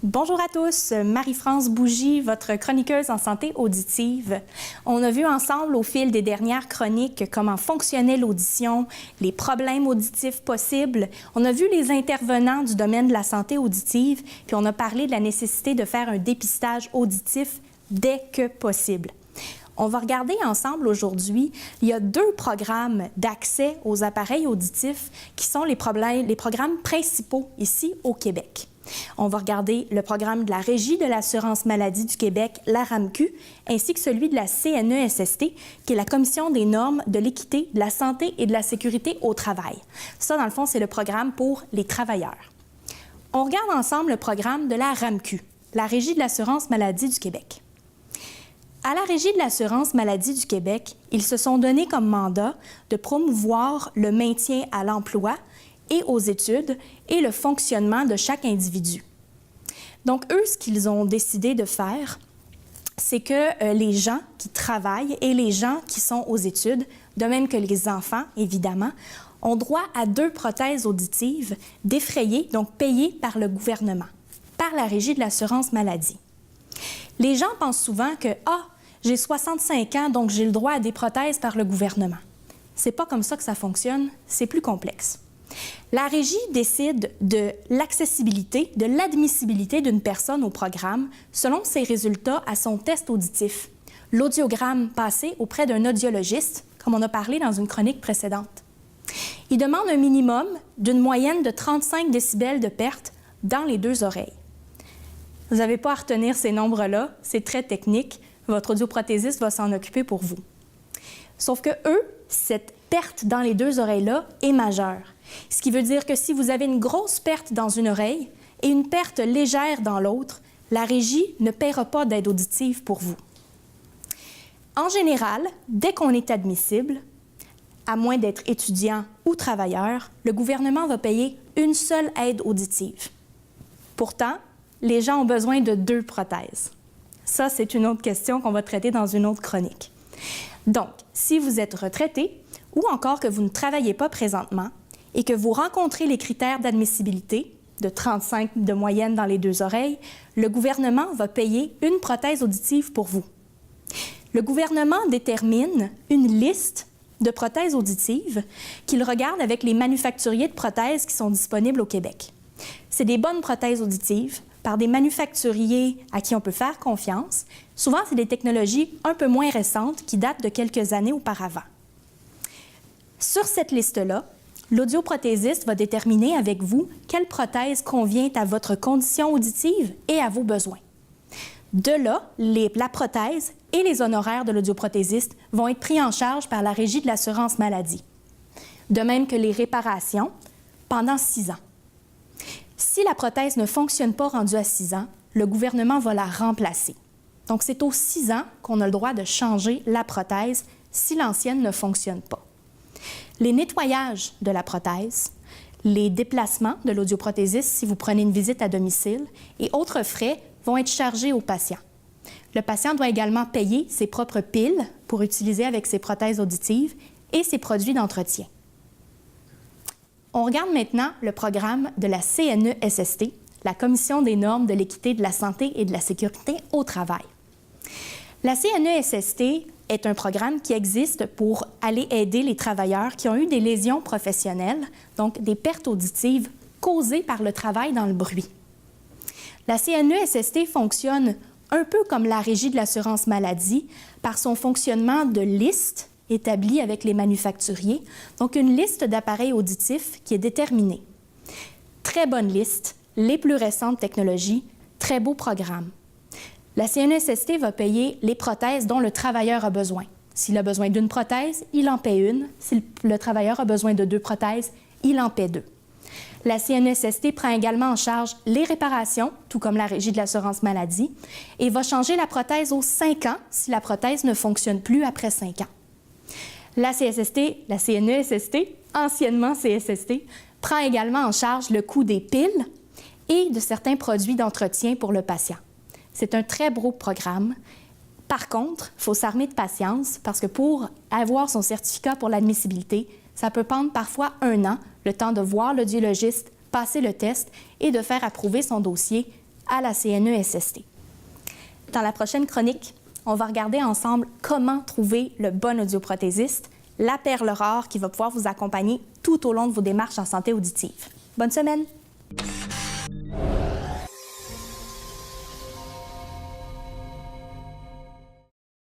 Bonjour à tous, Marie-France Bougie, votre chroniqueuse en santé auditive. On a vu ensemble au fil des dernières chroniques comment fonctionnait l'audition, les problèmes auditifs possibles. On a vu les intervenants du domaine de la santé auditive, puis on a parlé de la nécessité de faire un dépistage auditif dès que possible. On va regarder ensemble aujourd'hui, il y a 2 programmes d'accès aux appareils auditifs qui sont les programmes principaux ici au Québec. On va regarder le programme de la Régie de l'assurance maladie du Québec, la RAMQ, ainsi que celui de la CNESST, qui est la Commission des normes de l'équité, de la santé et de la sécurité au travail. Ça, dans le fond, c'est le programme pour les travailleurs. On regarde ensemble le programme de la RAMQ, la Régie de l'assurance maladie du Québec. À la Régie de l'assurance maladie du Québec, ils se sont donnés comme mandat de promouvoir le maintien à l'emploi et aux études et le fonctionnement de chaque individu. Donc, eux, ce qu'ils ont décidé de faire, c'est que les gens qui travaillent et les gens qui sont aux études, de même que les enfants, évidemment, ont droit à 2 prothèses auditives défrayées, donc payées par le gouvernement, par la Régie de l'assurance maladie. Les gens pensent souvent que « Ah, j'ai 65 ans, donc j'ai le droit à des prothèses par le gouvernement ». C'est pas comme ça que ça fonctionne, c'est plus complexe. La Régie décide de l'accessibilité, de l'admissibilité d'une personne au programme selon ses résultats à son test auditif, l'audiogramme passé auprès d'un audiologiste, comme on a parlé dans une chronique précédente. Il demande un minimum d'une moyenne de 35 décibels de perte dans les 2 oreilles. Vous n'avez pas à retenir ces nombres-là, c'est très technique. Votre audioprothésiste va s'en occuper pour vous. Sauf que eux, cette perte dans les 2 oreilles-là est majeure. Ce qui veut dire que si vous avez une grosse perte dans une oreille et une perte légère dans l'autre, la Régie ne paiera pas d'aide auditive pour vous. En général, dès qu'on est admissible, à moins d'être étudiant ou travailleur, le gouvernement va payer une seule aide auditive. Pourtant, les gens ont besoin de 2 prothèses. Ça, c'est une autre question qu'on va traiter dans une autre chronique. Donc, si vous êtes retraité ou encore que vous ne travaillez pas présentement et que vous rencontrez les critères d'admissibilité, de 35 de moyenne dans les 2 oreilles, le gouvernement va payer une prothèse auditive pour vous. Le gouvernement détermine une liste de prothèses auditives qu'il regarde avec les manufacturiers de prothèses qui sont disponibles au Québec. C'est des bonnes prothèses auditives par des manufacturiers à qui on peut faire confiance. Souvent, c'est des technologies un peu moins récentes qui datent de quelques années auparavant. Sur cette liste-là, l'audioprothésiste va déterminer avec vous quelle prothèse convient à votre condition auditive et à vos besoins. De là, la prothèse et les honoraires de l'audioprothésiste vont être pris en charge par la Régie de l'assurance maladie. De même que les réparations pendant 6 ans. Si la prothèse ne fonctionne pas rendue à 6 ans, le gouvernement va la remplacer. Donc, c'est aux 6 ans qu'on a le droit de changer la prothèse si l'ancienne ne fonctionne pas. Les nettoyages de la prothèse, les déplacements de l'audioprothésiste si vous prenez une visite à domicile et autres frais vont être chargés au patient. Le patient doit également payer ses propres piles pour utiliser avec ses prothèses auditives et ses produits d'entretien. On regarde maintenant le programme de la CNESST, la Commission des normes de l'équité, de la santé et de la sécurité au travail. La CNESST est un programme qui existe pour aller aider les travailleurs qui ont eu des lésions professionnelles, donc des pertes auditives causées par le travail dans le bruit. La CNESST fonctionne un peu comme la Régie de l'assurance maladie par son fonctionnement de liste établie avec les manufacturiers, donc une liste d'appareils auditifs qui est déterminée. Très bonne liste, les plus récentes technologies, très beau programme. La CNESST va payer les prothèses dont le travailleur a besoin. S'il a besoin d'une prothèse, il en paie une. Si le travailleur a besoin de 2 prothèses, il en paie 2. La CNESST prend également en charge les réparations, tout comme la Régie de l'assurance maladie, et va changer la prothèse aux 5 ans si la prothèse ne fonctionne plus après 5 ans. La CNESST, anciennement CSST, prend également en charge le coût des piles et de certains produits d'entretien pour le patient. C'est un très beau programme. Par contre, il faut s'armer de patience parce que pour avoir son certificat pour l'admissibilité, ça peut prendre parfois 1 an, le temps de voir l'audiologiste, passer le test et de faire approuver son dossier à la CNESST. Dans la prochaine chronique, on va regarder ensemble comment trouver le bon audioprothésiste, la perle rare qui va pouvoir vous accompagner tout au long de vos démarches en santé auditive. Bonne semaine!